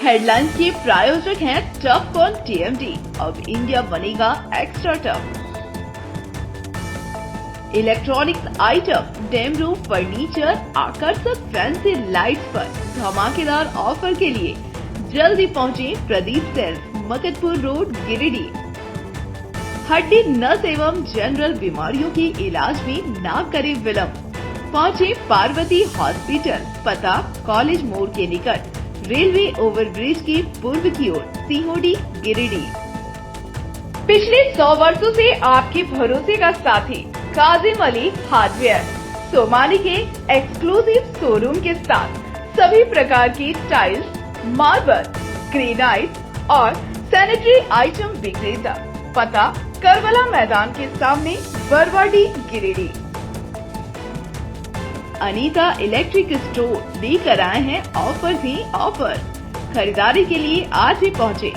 Headlines के प्रायोजक हैं टफ कॉन टीएमटी। अब इंडिया बनेगा extra tough. Electronics item, dam roof furniture, आकर्षक फैंसी लाइट्स पर धमाकेदार ऑफर के लिए जल्दी पहुंचे प्रदीप सेल्स, मकतपुर रोड, गिरिडीह। हड्डी, नस एवं जनरल बीमारियों के इलाज में ना करे विलंब। पहुंचे पार्वती हॉस्पिटल, पता कॉलेज मोड़ के निकट, रेलवे ओवरब्रिज के पूर्व की ओर, सीहोडी, गिरिडीह। पिछले 100 वर्षों से आपके भरोसे का साथी काजिम अली हार्डवेयर, सोमानी के एक्सक्लूसिव शोरूम के साथ सभी प्रकार की टाइल्स, मार्बल, ग्रेनाइट और सैनिटरी आइटम विक्रेता। पता करबला मैदान के सामने, बरवाडी, गिरिडीह। अनीता इलेक्ट्रिक स्टोर लेकर आए हैं ऑफर ही ऑफर। खरीदारी के लिए आज ही पहुंचे,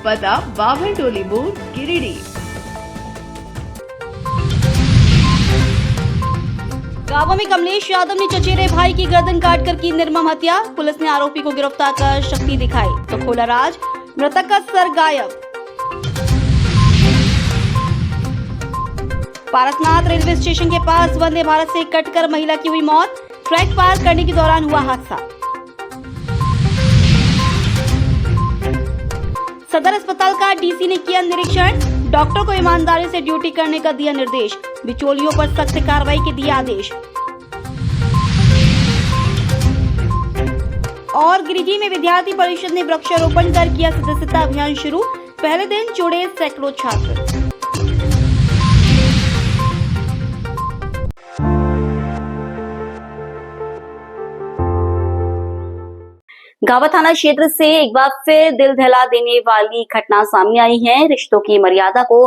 पता बाभन टोली मोड़, गिरिडीह। गांव में कमलेश यादव ने चचेरे भाई की गर्दन काटकर की निर्मम हत्या। पुलिस ने आरोपी को गिरफ्तार कर शक्ति दिखाई तो खोला राज, मृतक का सर गायब। पारसनाथ रेलवे स्टेशन के पास वंदे भारत से कटकर महिला की हुई मौत। ट्रैक पार करने के दौरान हुआ हादसा। सदर अस्पताल का डीसी ने किया निरीक्षण। डॉक्टर को ईमानदारी से ड्यूटी करने का दिया निर्देश। बिचौलियों पर सख्त कार्रवाई के दिए आदेश। और गिरिडीह में विद्यार्थी परिषद ने वृक्षारोपण कर किया सदस्यता अभियान शुरू। पहले दिन जुड़े सैकड़ों छात्र। गावा थाना क्षेत्र से एक बार फिर दिल दहला देने वाली घटना सामने आई है। रिश्तों की मर्यादा को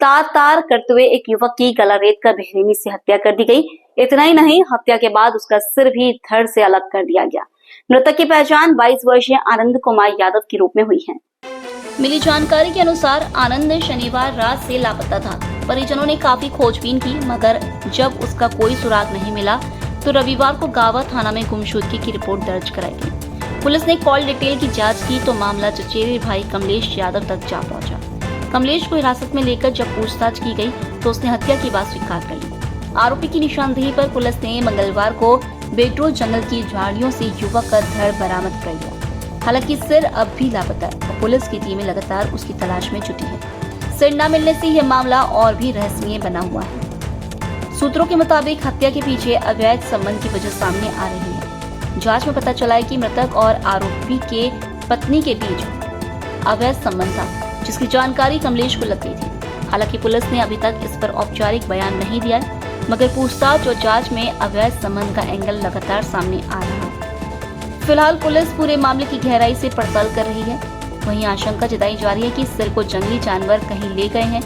तार तार करते हुए एक युवक की गला रेत कर बेरहमी से हत्या कर दी गई। इतना ही नहीं, हत्या के बाद उसका सिर भी धड़ से अलग कर दिया गया। मृतक की पहचान 22 वर्षीय आनंद कुमार यादव के रूप में हुई है। मिली जानकारी के अनुसार आनंद शनिवार रात से लापता था। परिजनों ने काफी खोजबीन की, मगर जब उसका कोई सुराग नहीं मिला तो रविवार को गावा थाना में गुमशुदगी की रिपोर्ट दर्ज कराई गई। पुलिस ने कॉल डिटेल की जांच की तो मामला चचेरे भाई कमलेश यादव तक जा पहुंचा। कमलेश को हिरासत में लेकर जब पूछताछ की गई तो उसने हत्या की बात स्वीकार कर ली। आरोपी की निशानदेही पर पुलिस ने मंगलवार को बेटरो जंगल की झाड़ियों से युवक का धड़ बरामद कर लिया। हालांकि सिर अब भी लापता है और पुलिस की टीमें लगातार उसकी तलाश में जुटी है। सिर न मिलने से यह मामला और भी रहस्यमय बना हुआ है। सूत्रों के मुताबिक हत्या के पीछे अवैध संबंध की वजह सामने आ रही है। जांच में पता चला है कि मृतक और आरोपी के पत्नी के बीच अवैध संबंध था, जिसकी जानकारी कमलेश को लग गई थी। हालांकि पुलिस ने अभी तक इस पर औपचारिक बयान नहीं दिया है, मगर पूछताछ और जांच में अवैध संबंध का एंगल लगातार सामने आ रहा है। फिलहाल पुलिस पूरे मामले की गहराई से पड़ताल कर रही है। वहीं आशंका जताई जा रही है कि सिर को जंगली जानवर कहीं ले गए हैं।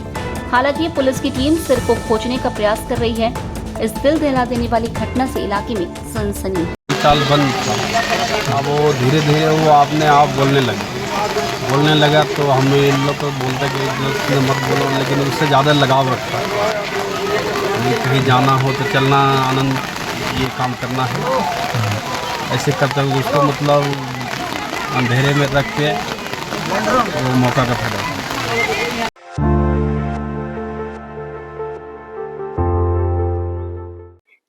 हालांकि पुलिस की टीम सिर को खोजने का प्रयास कर रही है। इस दिल दहला देने वाली घटना से इलाके में सनसनी है। साल बंद था, अब वो धीरे धीरे वो अपने आप बोलने लगा तो हमें इन लोग को बोलते कि दोस्त मत बोलो, लेकिन उससे ज़्यादा लगाव रखता है। कहीं जाना हो तो चलना, आनंद ये काम करना है, ऐसे करते हुए उसको मतलब अंधेरे में रख के वो मौका का फायदा।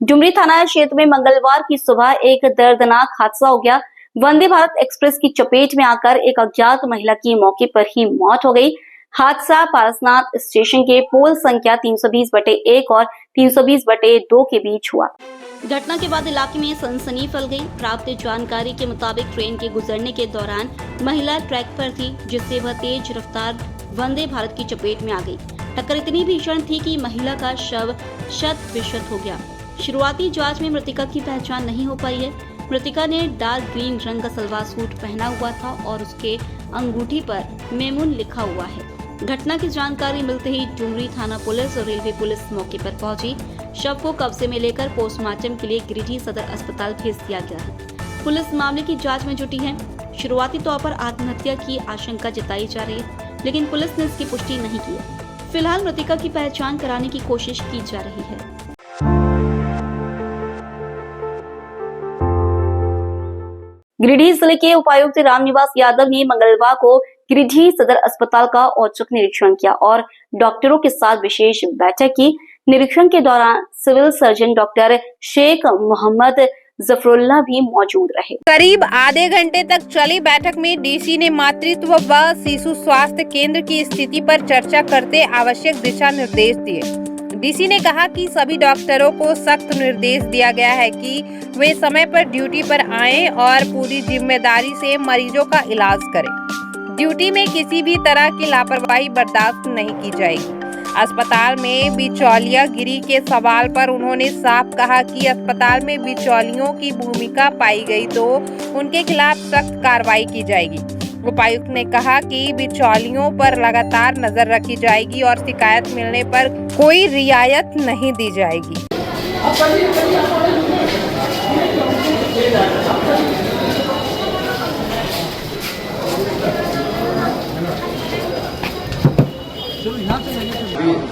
डुमरी थाना क्षेत्र में मंगलवार की सुबह एक दर्दनाक हादसा हो गया। वंदे भारत एक्सप्रेस की चपेट में आकर एक अज्ञात महिला की मौके पर ही मौत हो गई। हादसा पारसनाथ स्टेशन के पोल संख्या 320/1 और 320/2 के बीच हुआ। घटना के बाद इलाके में सनसनी फैल गई। प्राप्त जानकारी के मुताबिक ट्रेन के गुजरने के दौरान महिला ट्रैक पर थी, जिससे वह तेज रफ्तार वंदे भारत की चपेट में आ गई। टक्कर इतनी भीषण थी कि महिला का शव शत विशत हो गया। शुरुआती जांच में मृतिका की पहचान नहीं हो पाई है। मृतिका ने डार्क ग्रीन रंग का सलवार सूट पहना हुआ था और उसके अंगूठी पर मेमून लिखा हुआ है। घटना की जानकारी मिलते ही डुमरी थाना पुलिस और रेलवे पुलिस मौके पर पहुंची। शव को कब्जे में लेकर पोस्टमार्टम के लिए गिरिडीह सदर अस्पताल भेज दिया गया है। पुलिस मामले की जाँच में जुटी है। शुरुआती तौर पर आत्महत्या की आशंका जताई जा रही है, लेकिन पुलिस ने इसकी पुष्टि नहीं की है। फिलहाल मृतिका की पहचान कराने की कोशिश की जा रही है। गिरिडीह जिले के उपायुक्त रामनिवास यादव ने मंगलवार को गिरिडीह सदर अस्पताल का औचक निरीक्षण किया और डॉक्टरों के साथ विशेष बैठक की। निरीक्षण के दौरान civil surgeon doctor Sheikh Mohammad Zafarullah भी मौजूद रहे। करीब आधे घंटे तक चली बैठक में डीसी ने मातृत्व व शिशु स्वास्थ्य केंद्र की स्थिति पर चर्चा करते आवश्यक दिशा निर्देश दिए। डीसी ने कहा कि सभी डॉक्टरों को सख्त निर्देश दिया गया है कि वे समय पर ड्यूटी पर आएं और पूरी जिम्मेदारी से मरीजों का इलाज करें। ड्यूटी में किसी भी तरह की लापरवाही बर्दाश्त नहीं की जाएगी। अस्पताल में बिचौलियागिरी के सवाल पर उन्होंने साफ कहा कि अस्पताल में बिचौलियों की भूमिका पाई गई तो उनके खिलाफ सख्त कार्रवाई की जाएगी। उपायुक्त ने कहा कि बिचौलियों पर लगातार नजर रखी जाएगी और शिकायत मिलने पर कोई रियायत नहीं दी जाएगी।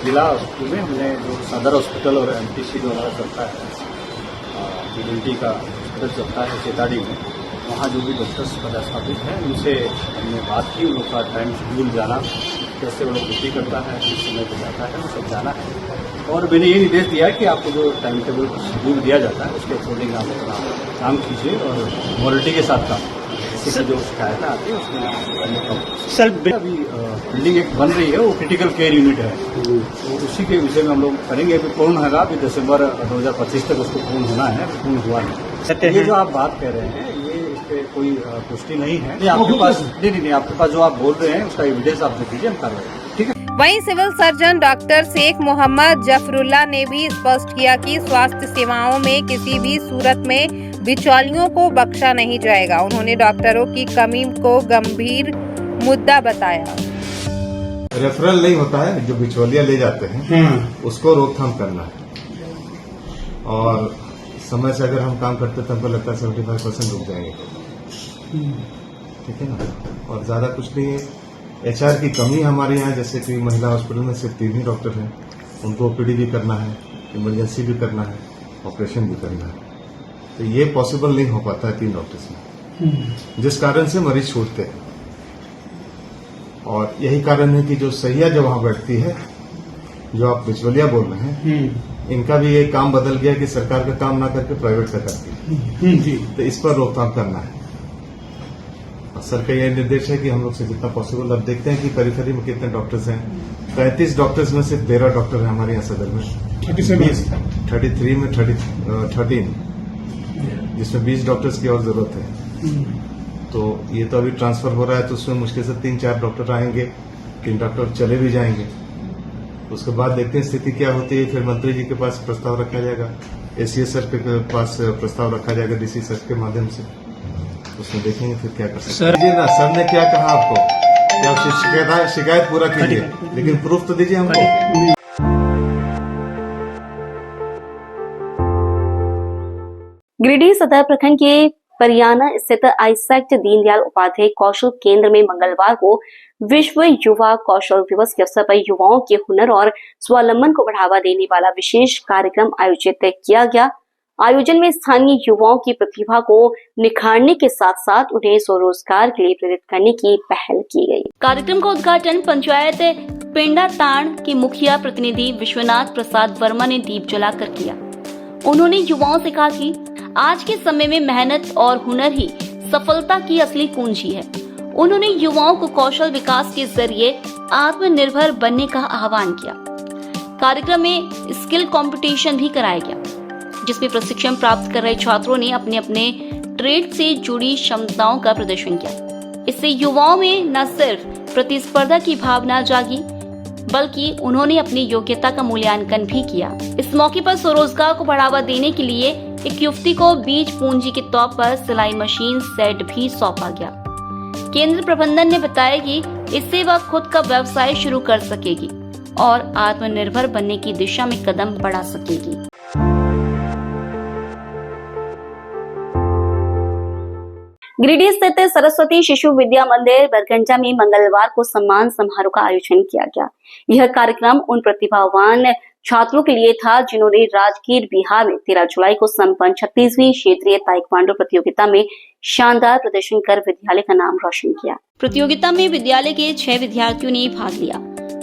जिला हॉस्पिटल में हमने जो सदर हॉस्पिटल और एमटीसी द्वारा चलता है यूनिटी का हॉस्पिटल चलता है चेताड़ी में, वहाँ जो भी डॉक्टर्स पदस्थापित हैं उनसे हमने बात की। उन लोग का टाइम शेड्यूल जाना, कैसे वो लोग ड्यूटी करता है, किस समय पर जाता है, वो सब जाना है। और मैंने ये निर्देश दिया कि आपको जो टाइम टेबल शेड्यूल दिया जाता है उसके अकॉर्डिंग आप अपना काम कीजिए और क्वालिटी के साथ काम। किसी जो शिकायत आती है उसमें सर अभी बिल्डिंग एक बन रही है, वो क्रिटिकल केयर यूनिट है, तो उसी के विषय में हम लोग करेंगे। अभी पूर्ण होगा, अभी दिसंबर 2025 तक उसको पूर्ण होना है, पूर्ण हुआ नहीं। ये जो आप बात कह रहे हैं ये इस पर कोई पुष्टि नहीं है। नहीं आपके पास नहीं आपके पास जो आप बोल रहे हैं उसका एविडेंस आप दीजिए, हम कार्रवाई। ठीक है। वहीं civil surgeon doctor Sheikh Mohammad Zafarullah ने भी स्पष्ट किया कि स्वास्थ्य सेवाओं में किसी भी सूरत में बिचौलियों को बख्शा नहीं जाएगा। उन्होंने डॉक्टरों की कमी को गंभीर मुद्दा बताया। रेफरल नहीं होता है, जो बिचौलिया ले जाते हैं उसको रोकथाम करना है। और समय से अगर हम काम करते तो हमको लगता है 75% रुक जाएंगे। ठीक है ना। और ज्यादा कुछ नहीं है। एचआर की कमी हमारे यहाँ, जैसे कि महिला हॉस्पिटल में सिर्फ 3 ही डॉक्टर हैं, उनको ओपीडी भी करना है, इमरजेंसी भी करना है, ऑपरेशन भी करना है। तो ये पॉसिबल नहीं हो पाता है 3 डॉक्टर्स में, जिस कारण से मरीज छूटते हैं। और यही कारण है कि जो सहिया जो वहां बैठती है, जो आप बिचौलिया बोल रहे हैं, इनका भी ये काम बदल गया कि सरकार का काम ना करके प्राइवेट का करती है। तो इस पर रोकथाम करना है। और सर का यह निर्देश है कि हम लोग से जितना पॉसिबल, अब देखते हैं कि पेरिफेरी में कितने डॉक्टर्स हैं। 35 डॉक्टर्स में सिर्फ 13 डॉक्टर हैं हमारे यहाँ सदर में। 33 में 13, जिसमें 20 डॉक्टर्स की और जरूरत है। तो ये तो अभी ट्रांसफर हो रहा है, तो उसमें मुश्किल से 3-4 डॉक्टर आएंगे, 3 डॉक्टर चले भी जाएंगे। उसके बाद देखते हैं स्थिति क्या होती है। फिर मंत्री जी के पास प्रस्ताव रखा जाएगा, एसीएस सर के पास प्रस्ताव रखा जाएगा डीसी सर के माध्यम से, उसमें देखेंगे फिर क्या कर सकते हैं। सर ने क्या कहा आपको कि आप शिकायत पूरा कीजिए, लेकिन प्रूफ तो दीजिए हमको। गिरिडीह सदर प्रखंड के परियाना स्थित आईसेक्ट दीनदयाल उपाध्याय कौशल केंद्र में मंगलवार को विश्व युवा कौशल दिवस के अवसर पर युवाओं के हुनर और स्वावलंबन को बढ़ावा देने वाला विशेष कार्यक्रम आयोजित किया गया। आयोजन में स्थानीय युवाओं की प्रतिभा को निखारने के साथ साथ उन्हें स्वरोजगार के लिए प्रेरित करने की पहल की गई। कार्यक्रम का उद्घाटन पंचायत पेंडा ताण के मुखिया प्रतिनिधि विश्वनाथ प्रसाद वर्मा ने दीप जलाकर किया। उन्होंने युवाओं से कहा कि आज के समय में मेहनत और हुनर ही सफलता की असली कुंजी है। उन्होंने युवाओं को कौशल विकास के जरिए आत्मनिर्भर बनने का आह्वान किया। कार्यक्रम में स्किल कंपटीशन भी कराया गया, जिसमें प्रशिक्षण प्राप्त कर रहे छात्रों ने अपने अपने ट्रेड से जुड़ी क्षमताओं का प्रदर्शन किया। इससे युवाओं में न सिर्फ प्रतिस्पर्धा की भावना जागी, बल्कि उन्होंने अपनी योग्यता का मूल्यांकन भी किया। इस मौके पर स्वरोजगार को बढ़ावा देने के लिए एक युवती को बीज पूंजी के तौर पर सिलाई मशीन सेट भी सौंपा गया। केंद्र प्रबंधन ने बताया कि इससे वह खुद का व्यवसाय शुरू कर सकेगी और आत्मनिर्भर बनने की दिशा में कदम बढ़ा सकेगी। गिरिडीह स्थित सरस्वती शिशु विद्या मंदिर बरगंजा में मंगलवार को सम्मान समारोह का आयोजन किया गया। यह कार्यक्रम उन प्रतिभावान छात्रों के लिए था जिन्होंने राजगीर बिहार में 13 जुलाई को संपन्न 36वीं क्षेत्रीय ताइक्वांडो प्रतियोगिता में शानदार प्रदर्शन कर विद्यालय का नाम रोशन किया। प्रतियोगिता में विद्यालय के 6 विद्यार्थियों ने भाग लिया,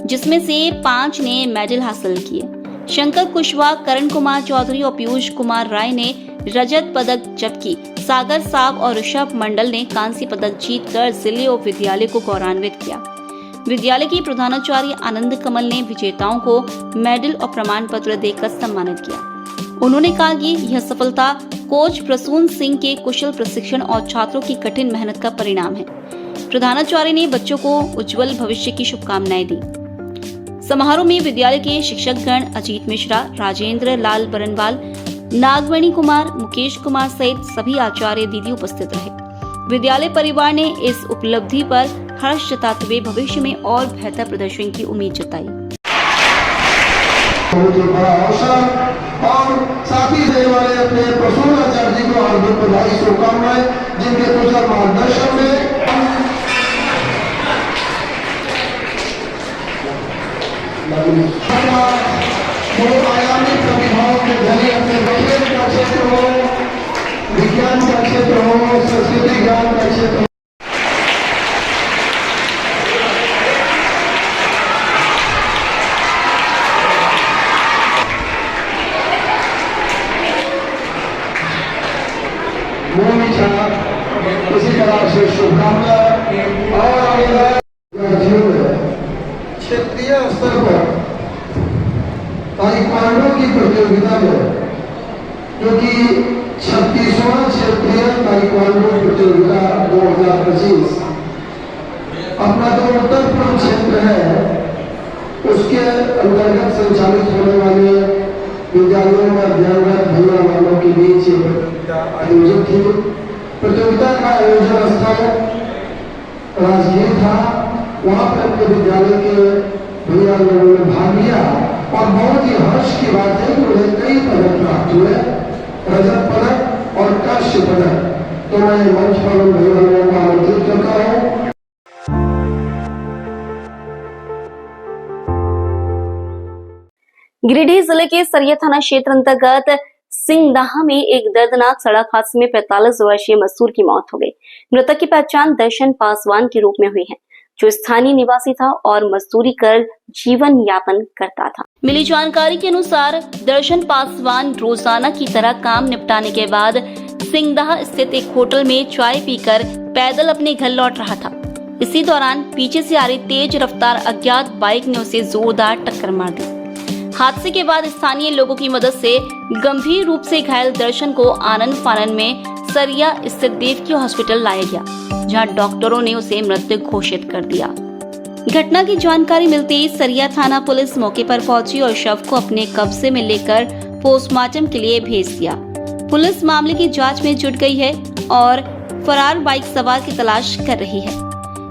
जिसमें से 5 ने मेडल हासिल किए। शंकर कुशवाहा, करण कुमार चौधरी और पीयूष कुमार राय ने रजत पदक, जबकि सागर साव और ऋषभ मंडल ने कांस्य पदक जीतकर जिले और विद्यालय को गौरवान्वित किया। विद्यालय की प्रधानाचार्य आनंद कमल ने विजेताओं को मेडल और प्रमाण पत्र देकर सम्मानित किया। उन्होंने कहा कि यह सफलता कोच प्रसून सिंह के कुशल प्रशिक्षण और छात्रों की कठिन मेहनत का परिणाम है। प्रधानाचार्य ने बच्चों को उज्जवल भविष्य की शुभकामनाएं दी। समारोह में विद्यालय के शिक्षकगण अजीत मिश्रा, राजेंद्र लाल बरनवाल, नागमणि कुमार, मुकेश कुमार सहित सभी आचार्य दीदी उपस्थित रहे। विद्यालय परिवार ने इस उपलब्धि पर हर्ष जताते हुए भविष्य में और बेहतर प्रदर्शन की उम्मीद जताई। और साथ ही देने वाले अपने प्रसून आचार्य जी को हार्दिक बधाई शुभकामनाएं, जिनके कुशल मार्गदर्शन में बहुआयामी प्रतिभाओं के धनी अपने खेल का क्षेत्र हो, विज्ञान का क्षेत्र हो, संस्कृति ज्ञान का क्षेत्र हो, इसी तरह से शुभकामनाएं और क्षेत्रीय स्तर पर ताइक्वांडो की प्रतियोगिता में, जो कि 36वां क्षेत्रीय ताइक्वांडो प्रतियोगिता 2025 अपना जो उत्तर पूर्व क्षेत्र है उसके अंतर्गत संचालित होने वाले विद्यालयों में अध्ययनरत भैया वालों के बीच प्रतियोगिता आयोजित थी। प्रतियोगिता का आयोजन स्थल राजगीर था। वहाँ पर अपने विद्यालय के भैया लोगों ने भाग लिया और बहुत ही हर्ष की बात है कि उन्हें कई पदक प्राप्त हुए, रजत पदक और कांस्य पदक। तो मैं मंच पर उन भैया लोगों को आमंत्रित करता हूँ। गिरिडीह जिले के सरिया थाना क्षेत्र अंतर्गत सिंगदाहा में एक दर्दनाक सड़क हादसे में 45 वर्षीय मजदूर की मौत हो गई। मृतक की पहचान दर्शन पासवान के रूप में हुई है, जो स्थानीय निवासी था और मजदूरी कर जीवन यापन करता था। मिली जानकारी के अनुसार दर्शन पासवान रोजाना की तरह काम निपटाने के बाद सिंगदाहा स्थित एक होटल में चाय पीकर पैदल अपने घर लौट रहा था। इसी दौरान पीछे से आ रही तेज रफ्तार अज्ञात बाइक ने उसे जोरदार टक्कर मार दी। हादसे के बाद स्थानीय लोगों की मदद से गंभीर रूप से घायल दर्शन को आनन फानन में सरिया स्थित देवकी हॉस्पिटल लाया गया, जहां डॉक्टरों ने उसे मृत घोषित कर दिया। घटना की जानकारी मिलते ही सरिया थाना पुलिस मौके पर पहुंची और शव को अपने कब्जे में लेकर पोस्टमार्टम के लिए भेज दिया। पुलिस मामले की जांच में जुट गई है और फरार बाइक सवार की तलाश कर रही है।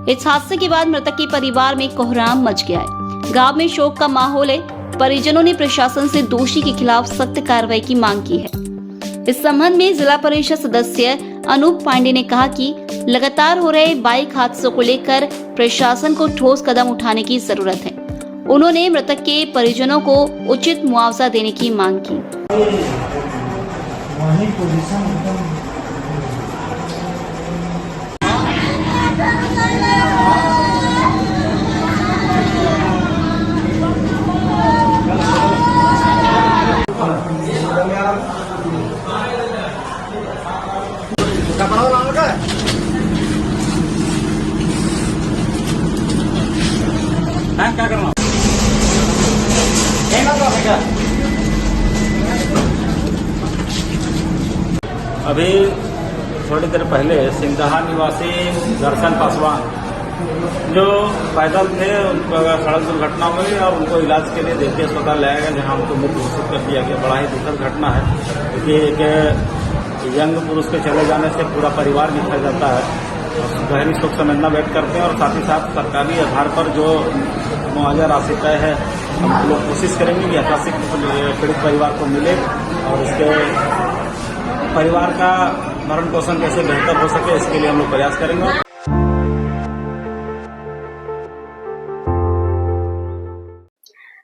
इस हादसे के बाद मृतक के परिवार में कोहराम मच गया है। गांव में शोक का माहौल है। परिजनों ने प्रशासन से दोषी के खिलाफ सख्त कार्रवाई की मांग की है। इस संबंध में जिला परिषद सदस्य अनूप पांडे ने कहा कि लगातार हो रहे बाइक हादसों को लेकर प्रशासन को ठोस कदम उठाने की जरूरत है। उन्होंने मृतक के परिजनों को उचित मुआवजा देने की मांग की। क्या करना अभी थोड़ी देर पहले सिंगदाहा निवासी दर्शन पासवान जो पैदल थे, उनको सड़क दुर्घटना हुई और उनको इलाज के लिए देवकी अस्पताल लाया गया, जहां उनको मृत घोषित कर दिया गया। बड़ा ही दुखद घटना है, क्योंकि एक यंग पुरुष के चले जाने से पूरा परिवार बिखर जाता है। गहरी शोक संवेदना व्यक्त करते हैं और साथ ही साथ सरकारी आधार पर जो मुआवजा राशि तय है, हम लोग कोशिश करेंगे कि आकस्मिक पीड़ित परिवार को मिले और इसके परिवार का भरण पोषण कैसे बेहतर हो सके, इसके लिए हम लोग प्रयास करेंगे।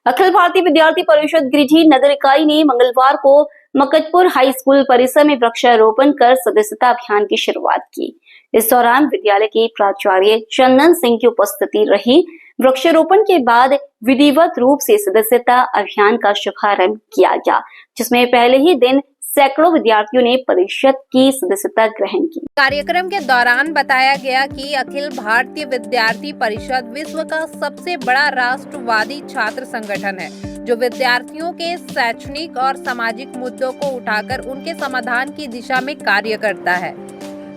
अखिल भारतीय विद्यार्थी परिषद गिरिडीह नगर इकाई ने मंगलवार को मकतपुर हाई स्कूल परिसर में वृक्षारोपण कर सदस्यता अभियान की शुरुआत की। इस दौरान विद्यालय के प्राचार्य चंदन सिंह की उपस्थिति रही। वृक्षारोपण के बाद विधिवत रूप से सदस्यता अभियान का शुभारंभ किया गया, जिसमें पहले ही दिन सैकड़ों विद्यार्थियों ने परिषद की सदस्यता ग्रहण की। कार्यक्रम के दौरान बताया गया कि अखिल भारतीय विद्यार्थी परिषद विश्व का सबसे बड़ा राष्ट्रवादी छात्र संगठन है, जो विद्यार्थियों के शैक्षणिक और सामाजिक मुद्दों को उठाकर उनके समाधान की दिशा में कार्य करता है।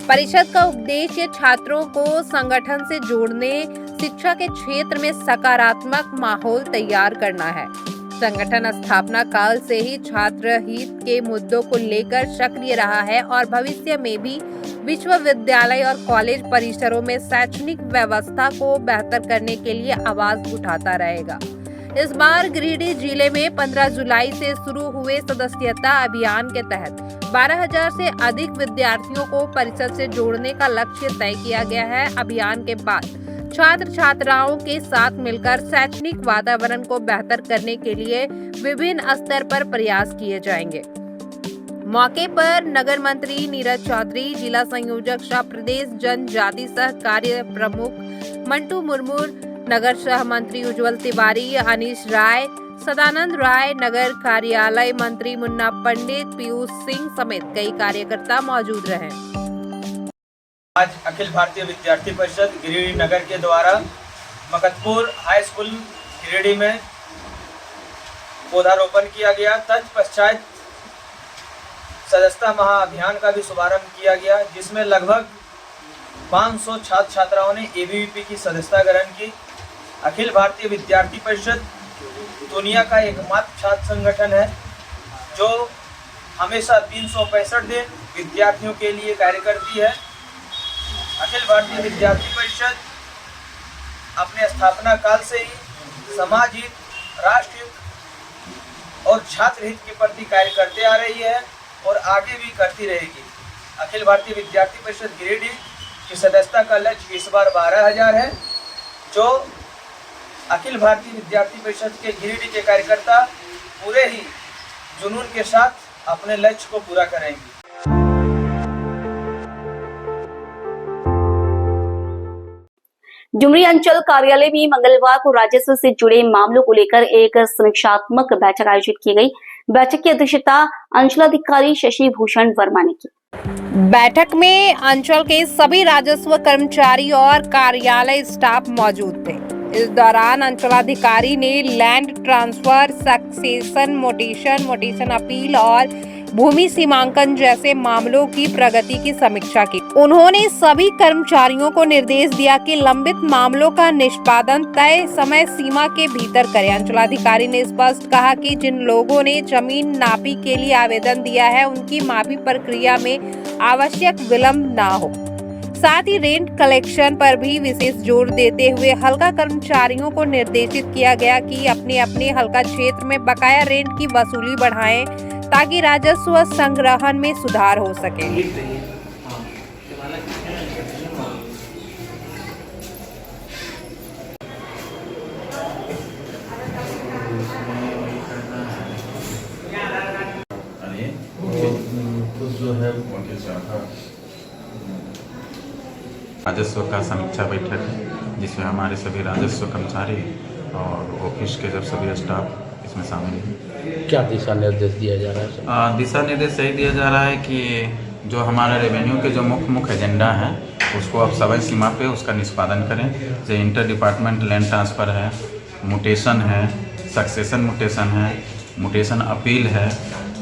परिषद का उद्देश्य छात्रों को संगठन से जोड़ने, शिक्षा के क्षेत्र में सकारात्मक माहौल तैयार करना है। संगठन स्थापना काल से ही छात्र हित के मुद्दों को लेकर सक्रिय रहा है और भविष्य में भी विश्वविद्यालय और कॉलेज परिसरों में शैक्षणिक व्यवस्था को बेहतर करने के लिए आवाज उठाता रहेगा। इस बार गिरिडीह जिले में 15 जुलाई से शुरू हुए सदस्यता अभियान के तहत 12,000 से अधिक विद्यार्थियों को परिषद से जोड़ने का लक्ष्य तय किया गया है। अभियान के बाद छात्र छात्राओं के साथ मिलकर शैक्षणिक वातावरण को बेहतर करने के लिए विभिन्न स्तर पर प्रयास किए जाएंगे। मौके पर नगर मंत्री नीरज चौधरी, जिला संयोजक सह प्रदेश जनजाति सह कार्य प्रमुख मंटू मुर्मू, नगर सह मंत्री उज्जवल तिवारी, अनीश राय, सदानंद राय, नगर कार्यालय मंत्री मुन्ना पंडित, पीयूष सिंह समेत कई कार्यकर्ता मौजूद रहे। आज अखिल भारतीय विद्यार्थी परिषद गिरिडीह नगर के द्वारा मकतपुर हाई स्कूल गिरिडीह में पौधारोपण किया गया। तत्पश्चात सदस्यता महाअभियान का भी शुभारंभ किया गया, जिसमें लगभग 500 छात्र छात्राओं ने एबीवीपी की सदस्यता ग्रहण की। अखिल भारतीय विद्यार्थी परिषद दुनिया का एकमात्र छात्र संगठन है जो हमेशा 365 दिन विद्यार्थियों के लिए कार्य करती है। अखिल भारतीय विद्यार्थी परिषद अपने स्थापना काल से ही समाज हित, राष्ट्र हित और छात्र हित के प्रति कार्य करते आ रही है और आगे भी करती रहेगी। अखिल भारतीय विद्यार्थी परिषद गिरिडीह की सदस्यता का लक्ष्य इस बार 12,000 है, जो अखिल भारतीय विद्यार्थी परिषद के गिरिडीह के कार्यकर्ता पूरे ही जुनून के साथ अपने लक्ष्य को पूरा करेंगे। डुमरी अंचल कार्यालय में मंगलवार को राजस्व से जुड़े मामलों को लेकर एक समीक्षात्मक बैठक आयोजित की गई। बैठक की अध्यक्षता अंचलाधिकारी शशि भूषण वर्मा ने की। बैठक में अंचल के सभी राजस्व कर्मचारी और कार्यालय स्टाफ मौजूद थे। इस दौरान अंचलाधिकारी ने land transfer, succession, mutation appeal और भूमि सीमांकन जैसे मामलों की प्रगति की समीक्षा की। उन्होंने सभी कर्मचारियों को निर्देश दिया कि लंबित मामलों का निष्पादन तय समय सीमा के भीतर करें। अंचलाधिकारी ने स्पष्ट कहा कि जिन लोगों ने जमीन नापी के लिए आवेदन दिया है, उनकी मापी प्रक्रिया में आवश्यक विलंब न हो। साथ ही रेंट कलेक्शन पर भी विशेष जोर देते हुए हल्का कर्मचारियों को निर्देशित किया गया कि अपने अपने हल्का क्षेत्र में बकाया रेंट की वसूली बढ़ाएं, ताकि राजस्व संग्रहण में सुधार हो सके। राजस्व का समीक्षा बैठक है, जिसमें हमारे सभी राजस्व कर्मचारी और ऑफिस के जब सभी स्टाफ इसमें शामिल हैं। क्या दिशा निर्देश दिया जा रहा है? दिशा निर्देश यही दिया जा रहा है कि जो हमारा रेवेन्यू के जो मुख्य एजेंडा है, उसको आप समय सीमा पे उसका निष्पादन करें। जैसे इंटर डिपार्टमेंट लैंड ट्रांसफ़र है, मुटेशन है, सक्सेशन मुटेशन है, मुटेशन अपील है,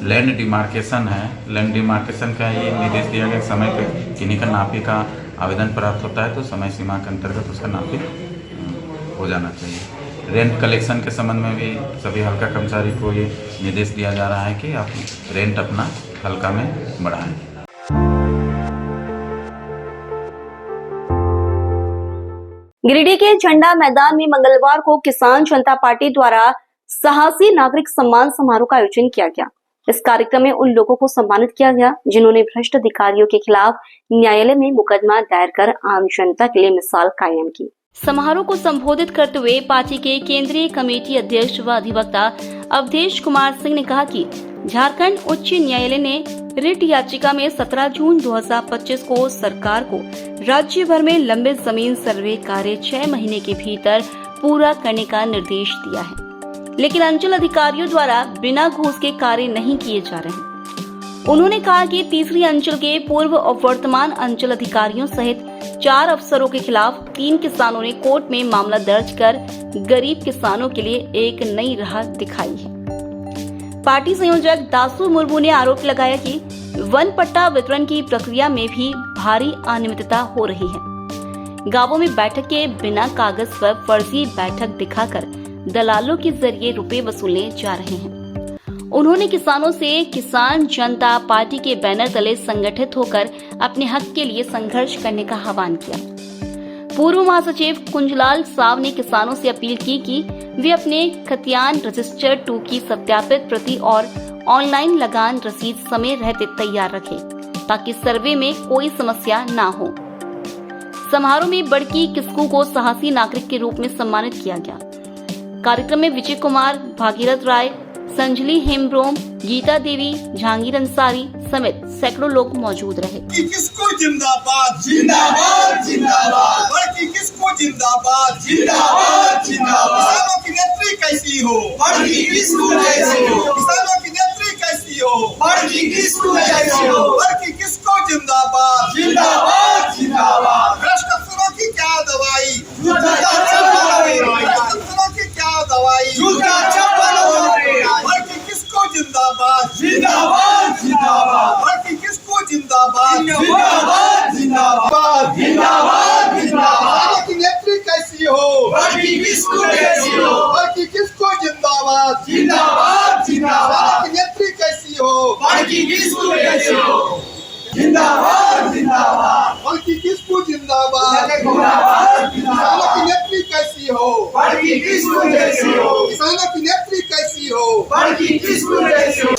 लैंड डिमार्केशन है। लैंड डिमार्केशन का ये निर्देश दिया गया समय पे किन्हीं का नापी का आवेदन प्राप्त होता है तो समय सीमा के अंतर्गत उसका नापी हो जाना चाहिए। रेंट कलेक्शन के संबंध में भी सभी हल्का कर्मचारी को ये निर्देश दिया जा रहा है कि आप रेंट अपना हल्का में बढ़ाएं। गिरिडीह के झंडा मैदान में मंगलवार को किसान जनता पार्टी द्वारा साहसी नागरिक सम्मान समारोह का आयोजन किया गया। इस कार्यक्रम में उन लोगों को सम्मानित किया गया जिन्होंने भ्रष्ट अधिकारियों के खिलाफ न्यायालय में मुकदमा दायर कर आम जनता के लिए मिसाल कायम की। समारोह को संबोधित करते हुए पार्टी के केंद्रीय कमेटी अध्यक्ष व अधिवक्ता अवधेश कुमार सिंह ने कहा कि झारखंड उच्च न्यायालय ने रिट याचिका में 17 जून 2025 को सरकार को राज्य भर में लंबे जमीन सर्वे कार्य 6 महीने के भीतर पूरा करने का निर्देश दिया है, लेकिन अंचल अधिकारियों द्वारा बिना घूस के कार्य नहीं किए जा रहे हैं। उन्होंने कहा कि तीसरी अंचल के पूर्व और वर्तमान अंचल अधिकारियों सहित 4 अफसरों के खिलाफ 3 किसानों ने कोर्ट में मामला दर्ज कर गरीब किसानों के लिए एक नई राह दिखाई है। पार्टी संयोजक दासू मुर्मू ने आरोप लगाया कि वन पट्टा वितरण की प्रक्रिया में भी भारी अनियमितता हो रही है। गांवों में बैठक के बिना कागज पर फर्जी बैठक दिखाकर दलालों के जरिए रुपए वसूले जा रहे हैं। उन्होंने किसानों से किसान जनता पार्टी के बैनर तले संगठित होकर अपने हक के लिए संघर्ष करने का आह्वान किया। पूर्व महासचिव कुंजलाल साव ने किसानों से अपील की कि वे अपने खतियान रजिस्टर 2 की सत्यापित प्रति और ऑनलाइन लगान रसीद समय रहते तैयार रखें, ताकि सर्वे में कोई समस्या न हो। समारोह में बड़की किस्कू को साहसी नागरिक के रूप में सम्मानित किया गया। कार्यक्रम में विजय कुमार, भागीरथ राय, संजली हेम्ब्रोम, गीता देवी, जहांगीर अंसारी समेत सैकड़ों लोग मौजूद रहे। किसको जिंदाबाद जिंदाबाद जिंदाबाद, बड़की किसको जिंदाबाद जिंदाबाद जिंदाबाद। किसानों की नेत्री कैसी हो, बड़की किसको कैसी हो। किसानों की नेत्री कैसी हो, बड़की किसको कैसी हो। बड़की किसको जिंदाबाद जिंदाबाद जिंदाबाद। भ्रष्ट अफसरों की क्या दवाई, भ्रष्ट अफसरों की क्या दवाई, बड़की किसको जिंदाबाद जिंदाबाद जिंदाबाद। बड़की किसको जिंदाबाद जिंदाबाद जिंदाबाद जिंदाबाद जिंदाबाद। की नेत्री कैसी हो, बड़की किसको कैसी हो। बड़की किसको जिंदाबाद जिंदाबाद जिंदाबाद। की नेत्री कैसी हो, बड़की किसको कैसी हो। जिंदाबाद जिंदाबाद। बड़की किसको जिंदाबाद जिंदाबाद। किसानों की नेत्री कैसी हो, बड़की किसको कैसी हो। किसानों की नेत्री कैसी हो, बड़की किसको कैसी हो।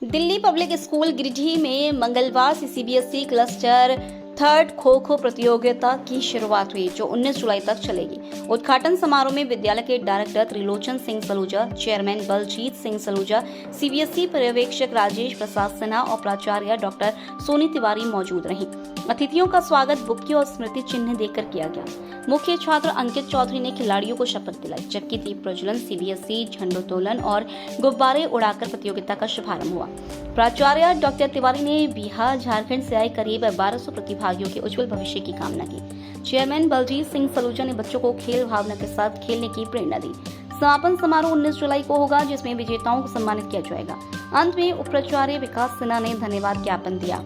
दिल्ली पब्लिक स्कूल गिरिडीह में मंगलवार से सीबीएसई क्लस्टर 3rd खो-खो प्रतियोगिता की शुरुआत हुई, जो 19 जुलाई तक चलेगी। उद्घाटन समारोह में विद्यालय के director Trilochan Singh Saluja, chairman Baljeet Singh Saluja, CBSE पर्यवेक्षक राजेश प्रसाद सिन्हा और प्राचार्य डॉक्टर सोनी तिवारी मौजूद रहीं। अतिथियों का स्वागत बुक्की और स्मृति चिन्ह देकर किया गया। मुख्य छात्र अंकित चौधरी ने खिलाड़ियों को शपथ दिलाई, जबकि दीप प्रज्वलन, सीबीएसई झंडोत्तोलन और गुब्बारे उड़ाकर प्रतियोगिता का शुभारंभ हुआ। प्राचार्य डॉक्टर तिवारी ने बिहार झारखंड से आए करीब 1200 प्रतिभागियों के उज्जवल भविष्य की कामना की। चेयरमैन बलजीत सिंह सलूजा ने बच्चों को खेल भावना के साथ खेलने की प्रेरणा दी। समापन समारोह 19 जुलाई को होगा, जिसमें विजेताओं को सम्मानित किया जाएगा। अंत में उप प्राचार्य विकास सिन्हा ने धन्यवाद ज्ञापन दिया।